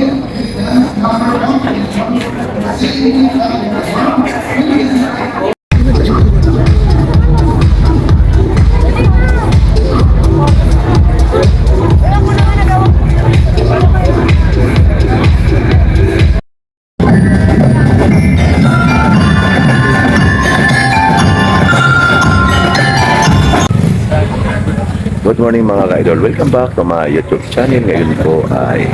Good morning mga ka-idol. Welcome back to my YouTube channel. Ngayon po ay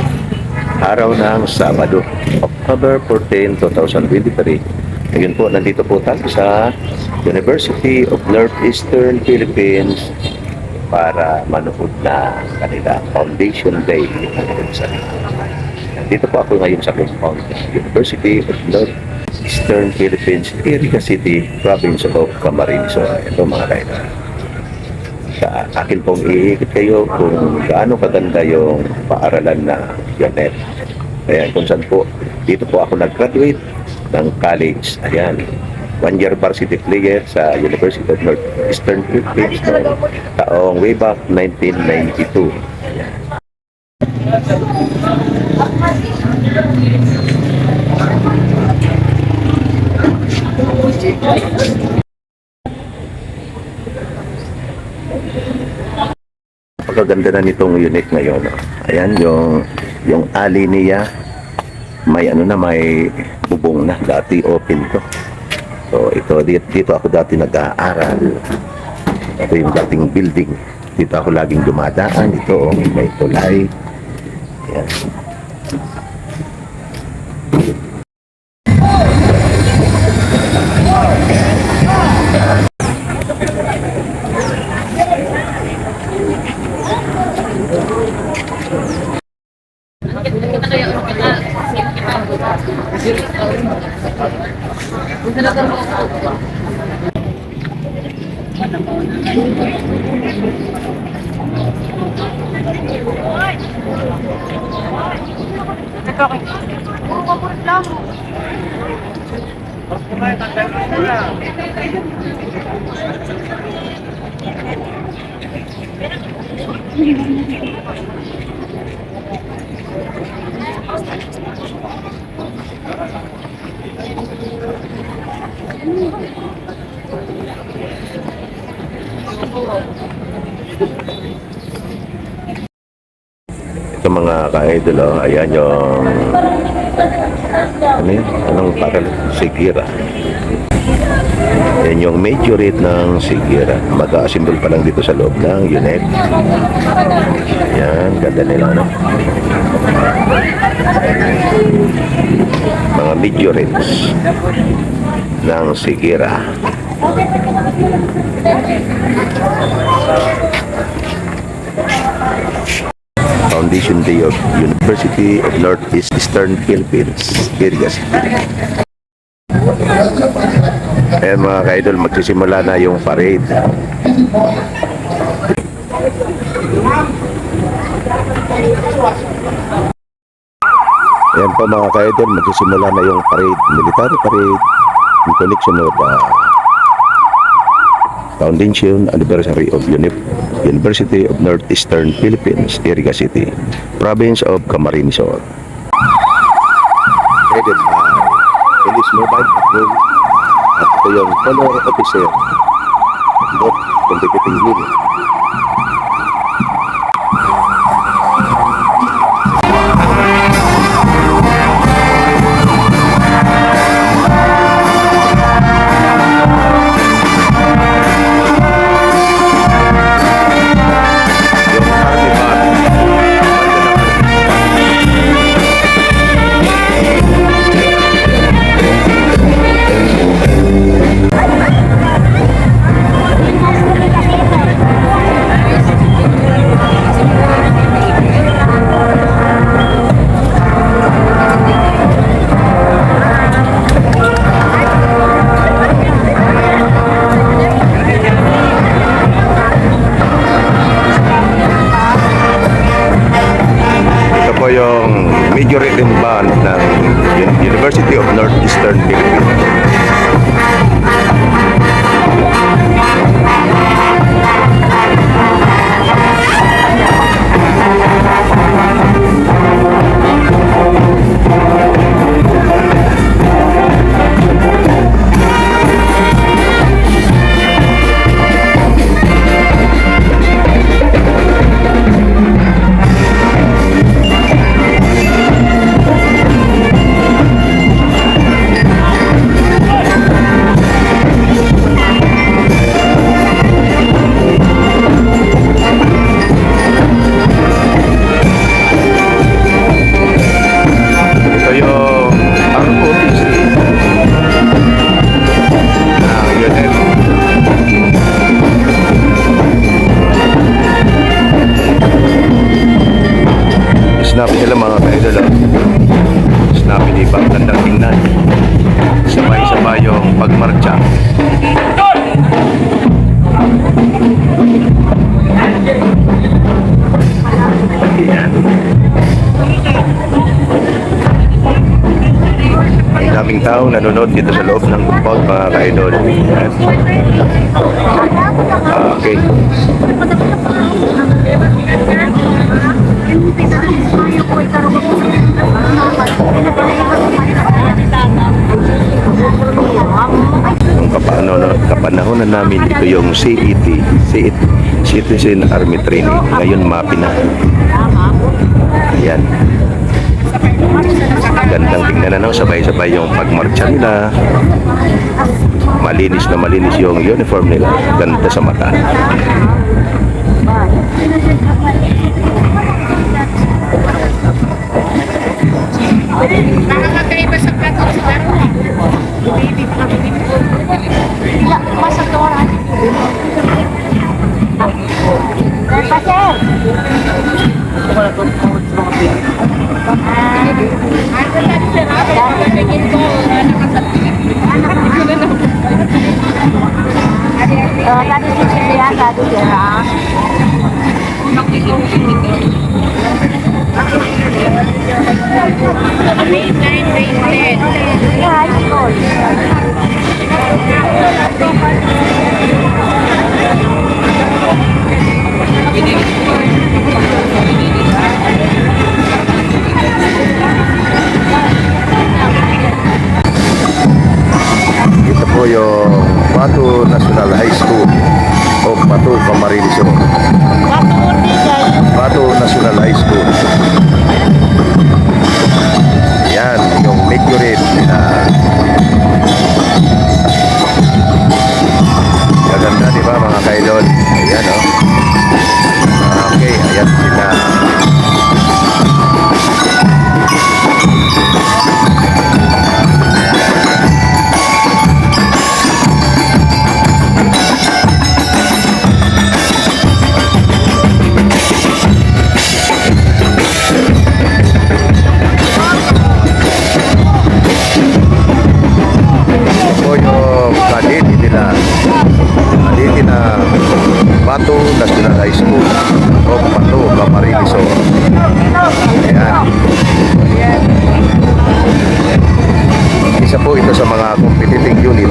araw ng Sabado, October 14, 2023. Ngayon po, nandito po tayo sa University of Northeastern Philippines para manood na kanila Foundation Day. Nandito po ako ngayon sa compound University of Northeastern Philippines, Iriga City, Province of Camarines Sur. Ito mga ka-idol. Sa akin pong iikot kayo kung gaano kaganda yung paaralan na Yanet. Ayan, kung saan po, dito po ako nag-graduate ng college. Ayan, 1 year varsity player sa University of Northeastern Philippines taong way back 1992. Ayan. Pagkaganda na nitong unit ngayon. Ayan yung alley niya, may may bubong na, dati open to. So dito ako dati nag-aaral. Ito yung dating building. Dito ako laging dumadaan. Ito may tulay. Ayan. Ito mga ka-idol, ayan yung anong parang Sigira. Yan yung majorate ng Sigira. Mag-a-assemble pa lang dito sa loob ng unit. Ayan, ganda nila, no? Mga majorates ng Sigira. Foundation Day of University of Northeastern Philippines, Iriga City. Ayan mga ka-idol, magsisimula na yung parade. Ayan po mga ka-idol, magsisimula na yung parade, military parade, in connection of Foundation Anniversary of University of Northeastern Philippines, Iriga City, Province of Camarines Sur. Headed by Police Mobile Patrol at ito yung Color Officer of Competing Unit. Yung major rhythm band ng University of Northeastern Philippines. idol. Snappy ni Bang, gandang tingnan. Sabay-sabay yung pagmarcha. Ayan. Ang daming tao nanonood dito sa loob ng compound, mga ka-idol. Ayan. Okay. Nung kapanahonan namin, ito yung CET, Citizen Army Training. Ngayon MAPI na. Ayan. Gandang tingnan na, no? Sabay-sabay yung pagmarcha nila. Malinis na malinis yung uniform nila. Ganda sa mata. Nakakakaiba sa plato sa laro. Hindi pa kami dito. Masag to oras. Pasel. Tadi sisi dia tadi dia. Ito po yung Batu National High School o Batu Camarines Sur. Batu National High School. Yan, yung Mercury na gaganda, di ba mga kaidol? Ayan, o. Okay, ayan sila. Batu National High School o Batu Camarines Sur. Ayan. Isa po ito sa mga competitive unit.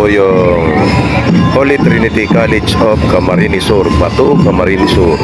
po yung Holy Trinity College of Camarines Sur, Batu, Camarines Sur.